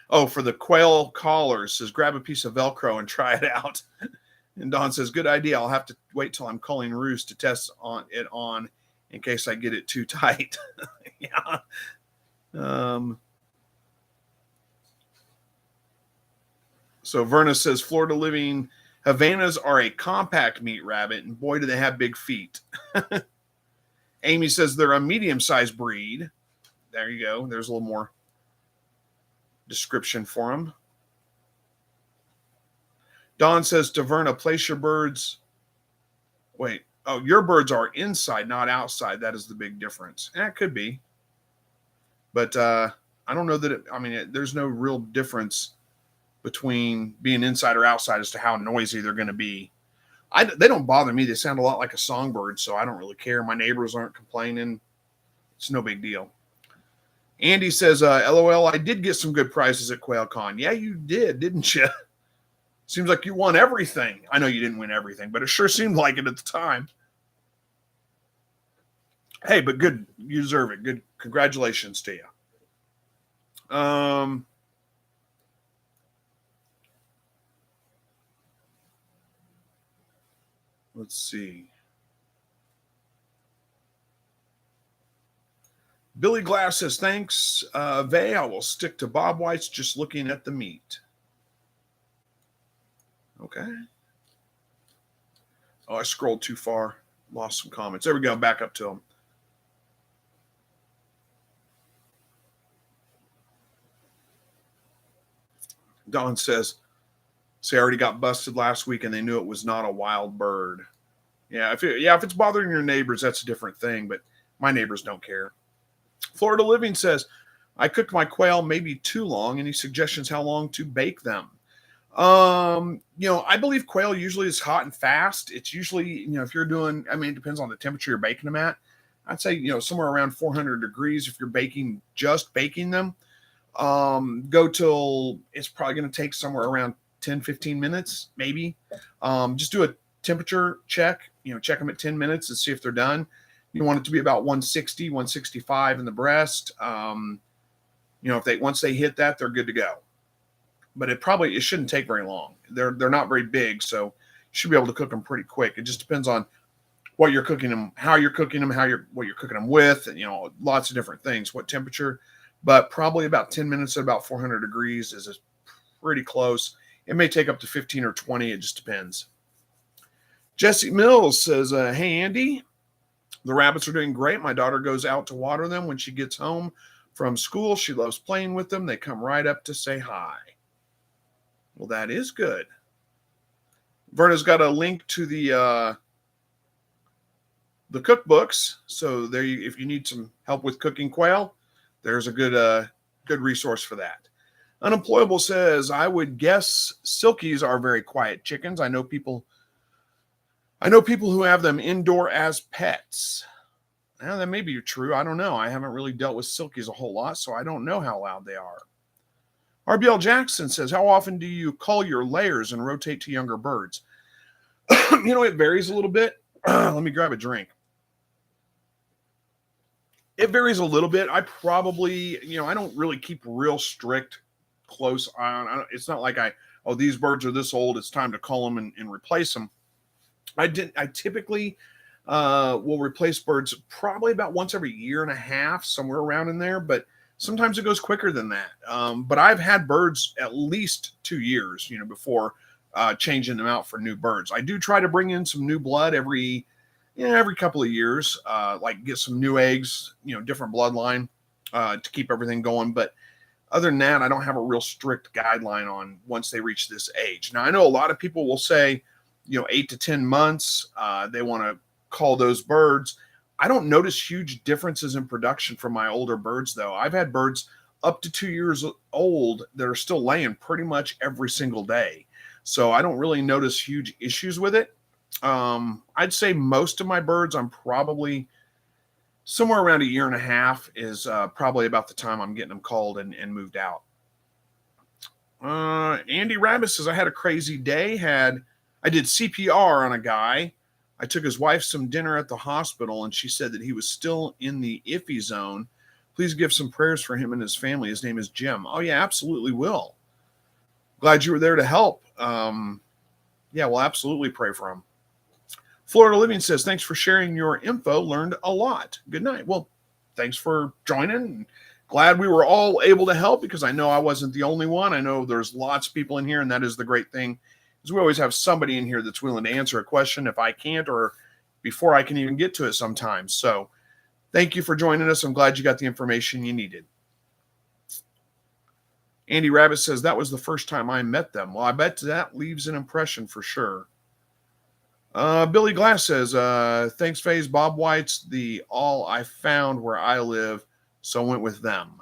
for the quail collars, says grab a piece of Velcro and try it out. And Don says, good idea. I'll have to wait till I'm culling roost to test it on in case I get it too tight. Yeah. So Verna says, Florida Living Havanas are a compact meat rabbit, and boy, do they have big feet. Amy says they're a medium-sized breed. There you go. There's a little more description for them. Don says to Verna, place your birds. Wait. Oh, your birds are inside, not outside. That is the big difference. It could be. But I don't know that there's no real difference between being inside or outside as to how noisy they're going to be. They don't bother me. They sound a lot like a songbird, so I don't really care. My neighbors aren't complaining. It's no big deal. Andy says, LOL, I did get some good prizes at QuailCon. Yeah, you did, didn't you? Seems like you won everything. I know you didn't win everything, but it sure seemed like it at the time. Hey, but good. You deserve it. Good. Congratulations to you. Let's see. Billy Glass says, thanks, Vay. I will stick to Bob White's just looking at the meat. Okay. Oh, I scrolled too far. Lost some comments. There we go. Back up to them. Don says, see, I already got busted last week and they knew it was not a wild bird. Yeah, if it's bothering your neighbors, that's a different thing, but my neighbors don't care. Florida Living says, I cooked my quail maybe too long. Any suggestions how long to bake them? I believe quail usually is hot and fast. It's usually, if you're doing, it depends on the temperature you're baking them at. I'd say, somewhere around 400 degrees if you're just baking them. Go till it's probably going to take somewhere around 10, 15 minutes, maybe. Just do a temperature check, check them at 10 minutes and see if they're done. You want it to be about 160, 165 in the breast. If once they hit that, they're good to go. But it shouldn't take very long. They're not very big, so you should be able to cook them pretty quick. It just depends on what you're cooking them, how you're cooking them, what you're cooking them with, and lots of different things, what temperature. But probably about 10 minutes at about 400 degrees is pretty close. It may take up to 15 or 20. It just depends. Jesse Mills says, hey, Andy, the rabbits are doing great. My daughter goes out to water them when she gets home from school. She loves playing with them. They come right up to say hi. Well, that is good. Verna's got a link to the cookbooks. So if you need some help with cooking quail, there's a good resource for that. Unemployable says, I would guess silkies are very quiet chickens. I know people who have them indoor as pets. Now, that may be true. I don't know. I haven't really dealt with silkies a whole lot, so I don't know how loud they are. RBL Jackson says, how often do you cull your layers and rotate to younger birds? It varies a little bit. Let me grab a drink. It varies a little bit. I probably, I don't really keep real strict close on. It's not like these birds are this old, it's time to cull them and replace them. I typically will replace birds probably about once every year and a half, somewhere around in there, but sometimes it goes quicker than that. But I've had birds at least 2 years, before changing them out for new birds. I do try to bring in some new blood every couple of years, like get some new eggs, different bloodline to keep everything going. But other than that, I don't have a real strict guideline on once they reach this age. Now, I know a lot of people will say, 8 to 10 months, they want to cull those birds. I don't notice huge differences in production from my older birds, though. I've had birds up to 2 years old that are still laying pretty much every single day. So I don't really notice huge issues with it. I'd say most of my birds, I'm probably somewhere around a year and a half is probably about the time I'm getting them culled and moved out. Andy Rabbit says, I had a crazy day. I did CPR on a guy. I took his wife some dinner at the hospital, and she said that he was still in the iffy zone. Please give some prayers for him and his family. His name is Jim. Oh, yeah, absolutely will. Glad you were there to help. Yeah, we'll absolutely pray for him. Florida Living says, thanks for sharing your info. Learned a lot. Good night. Well, thanks for joining. Glad we were all able to help, because I know I wasn't the only one. I know there's lots of people in here, and that is the great thing, is we always have somebody in here that's willing to answer a question if I can't, or before I can even get to it sometimes. So thank you for joining us. I'm glad you got the information you needed. Andy Rabbit says, that was the first time I met them. Well, I bet that leaves an impression for sure. Billy Glass says, thanks, Faze. Bob White's the all I found where I live, so I went with them.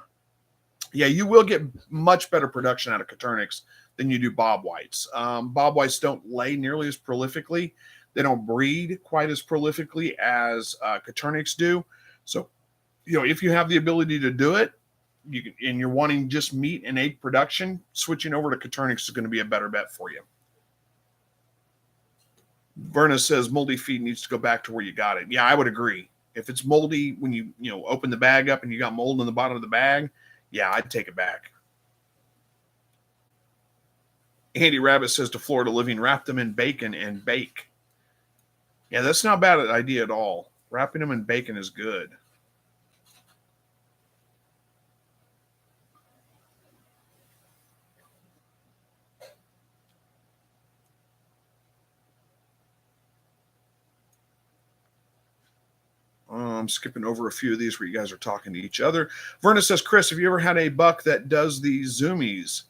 Yeah, you will get much better production out of Coturnix than you do Bob Whites. Bob Whites don't lay nearly as prolifically. They don't breed quite as prolifically as Coturnix do. So, if you have the ability to do it, and you're wanting just meat and egg production, switching over to Coturnix is going to be a better bet for you. Verna says moldy feed needs to go back to where you got it. Yeah, I would agree. If it's moldy when you open the bag up and you got mold in the bottom of the bag, yeah, I'd take it back. Andy Rabbit says to Florida Living, wrap them in bacon and bake. Yeah, that's not a bad idea at all. Wrapping them in bacon is good. I'm skipping over a few of these where you guys are talking to each other. Verna says, Chris, have you ever had a buck that does the zoomies?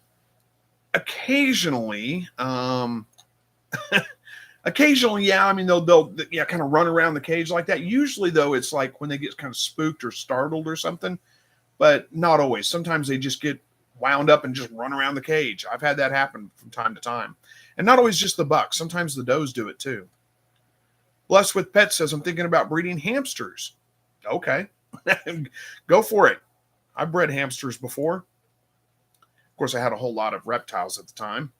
Occasionally. Occasionally, yeah. I mean, they'll kind of run around the cage like that. Usually, though, it's like when they get kind of spooked or startled or something, but not always. Sometimes they just get wound up and just run around the cage. I've had that happen from time to time. And not always just the bucks. Sometimes the does do it too. Blessed with Pets says, I'm thinking about breeding hamsters. Okay. Go for it. I've bred hamsters before. Of course, I had a whole lot of reptiles at the time.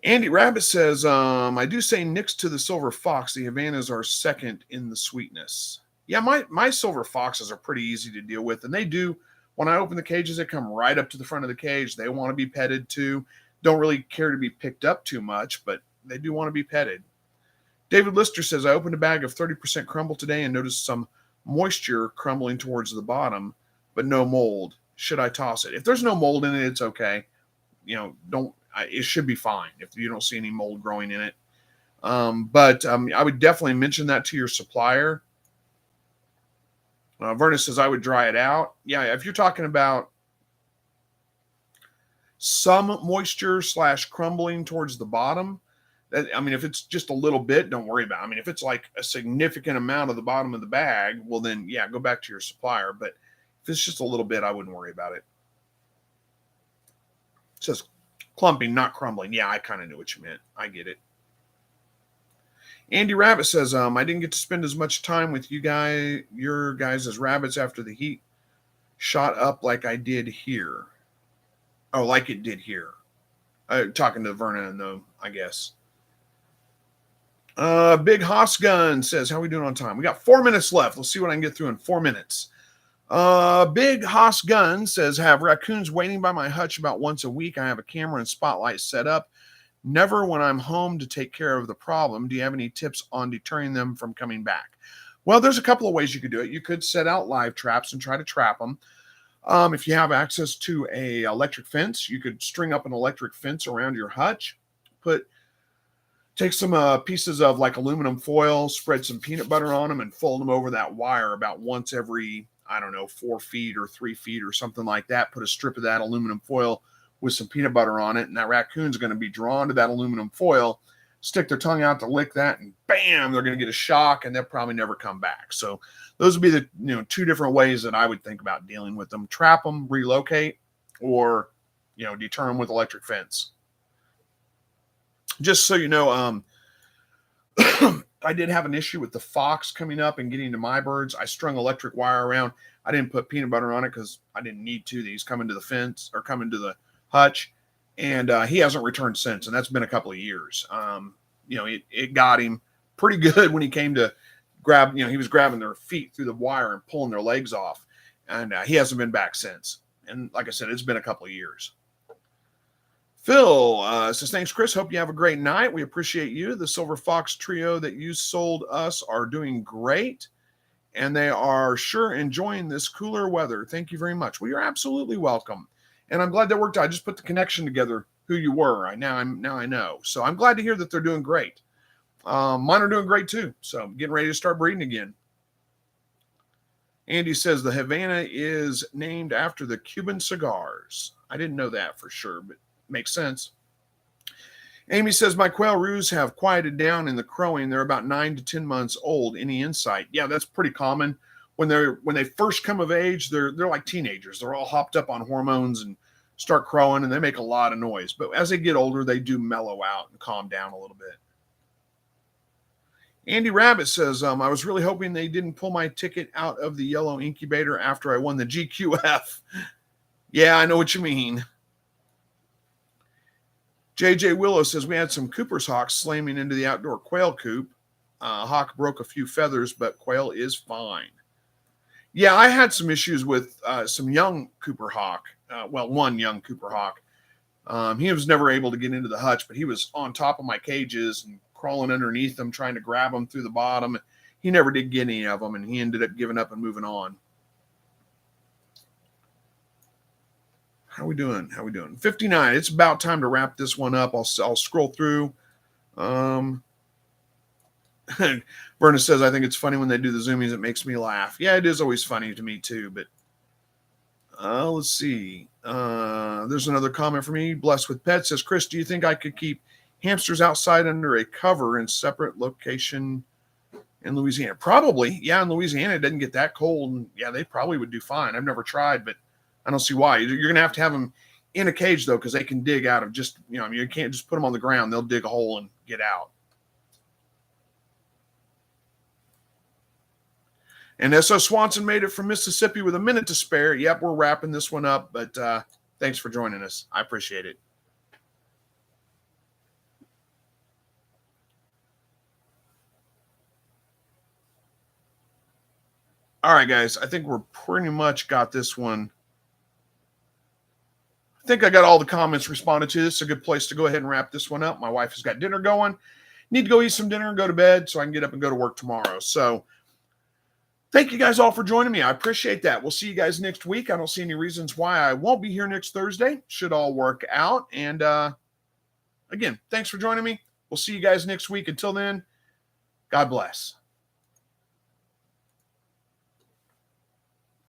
Andy Rabbit says, I do say next to the silver fox, the Havanas are second in the sweetness. Yeah, my silver foxes are pretty easy to deal with, and they do. When I open the cages, they come right up to the front of the cage. They want to be petted too. Don't really care to be picked up too much, but they do want to be petted. David Lister says, I opened a bag of 30% crumble today and noticed some moisture crumbling towards the bottom, but no mold. Should I toss it? If there's no mold in it, it's okay. Don't. It should be fine if you don't see any mold growing in it. But I would definitely mention that to your supplier. Verna says I would dry it out. Yeah, if you're talking about some moisture / crumbling towards the bottom, if it's just a little bit, don't worry about it. If it's like a significant amount of the bottom of the bag, well then, yeah, go back to your supplier. But if it's just a little bit, I wouldn't worry about it. It says clumping, not crumbling. Yeah, I kind of knew what you meant. I get it. Andy Rabbit says, I didn't get to spend as much time with your guys as rabbits after the heat shot up like I did here. Oh, like it did here. Talking to Vernon, though, I guess. Big Hoss Gun says, how are we doing on time? We got 4 minutes left. Let's see what I can get through in 4 minutes. Big Hoss Gun says, have raccoons waiting by my hutch about once a week. I have a camera and spotlight set up. Never when I'm home to take care of the problem. Do you have any tips on deterring them from coming back? Well, there's a couple of ways you could do it. You could set out live traps and try to trap them. If you have access to a electric fence, you could string up an electric fence around your hutch. Take some pieces of like aluminum foil, spread some peanut butter on them, and fold them over that wire about once every, 4 feet or 3 feet or something like that. Put a strip of that aluminum foil with some peanut butter on it, and that raccoon's going to be drawn to that aluminum foil, stick their tongue out to lick that, and bam, they're going to get a shock, and they'll probably never come back. So those would be the 2 different ways that I would think about dealing with them: trap them, relocate, or deter them with electric fence. Just so you know, I did have an issue with the fox coming up and getting to my birds. I strung electric wire around. I didn't put peanut butter on it because I didn't need to. He's coming to the fence or coming to the hutch, and he hasn't returned since, and that's been a couple of years. It got him pretty good when he came to grab, he was grabbing their feet through the wire and pulling their legs off, and he hasn't been back since. And like I said, it's been a couple of years. Phil says, thanks, Chris. Hope you have a great night. We appreciate you. The Silver Fox trio that you sold us are doing great, and they are sure enjoying this cooler weather. Thank you very much. Well, you're absolutely welcome. And I'm glad that worked out. I just put the connection together, who you were. Now I know. So I'm glad to hear that they're doing great. Mine are doing great too. So I'm getting ready to start breeding again. Andy says the Havana is named after the Cuban cigars. I didn't know that for sure, but makes sense. Amy says, my quail roos have quieted down in the crowing. They're about 9 to 10 months old. Any insight? Yeah, that's pretty common. When they first come of age, they're like teenagers. They're all hopped up on hormones and start crowing, and they make a lot of noise. But as they get older, they do mellow out and calm down a little bit. Andy Rabbit says, I was really hoping they didn't pull my ticket out of the yellow incubator after I won the GQF. Yeah, I know what you mean. JJ Willow says, we had some Cooper's hawks slamming into the outdoor quail coop. Hawk broke a few feathers, but quail is fine. Yeah, I had some issues with some young Cooper hawk. One young Cooper hawk. He was never able to get into the hutch, but he was on top of my cages and crawling underneath them, trying to grab them through the bottom. He never did get any of them, and he ended up giving up and moving on. How we doing? 59. It's about time to wrap this one up. I'll scroll through. Verna says, I think it's funny when they do the zoomies. It makes me laugh. Yeah, it is always funny to me too. But let's see. There's another comment for me. Blessed with Pets says, Chris, do you think I could keep hamsters outside under a cover in separate location in Louisiana? Probably. Yeah, in Louisiana, it doesn't get that cold. And yeah, they probably would do fine. I've never tried, but I don't see why. You're going to have them in a cage, though, because they can dig out of just, you can't just put them on the ground. They'll dig a hole and get out. And S.O. Swanson made it from Mississippi with a minute to spare. Yep, we're wrapping this one up, but thanks for joining us. I appreciate it. All right, guys. I think we're pretty much got this one. I think I got all the comments responded to. This is a good place to go ahead and wrap this one up. My wife has got dinner going. Need to go eat some dinner and go to bed so I can get up and go to work tomorrow. So thank you guys all for joining me. I appreciate that. We'll see you guys next week. I don't see any reasons why I won't be here next Thursday. Should all work out. And again, thanks for joining me. We'll see you guys next week. Until then, God bless.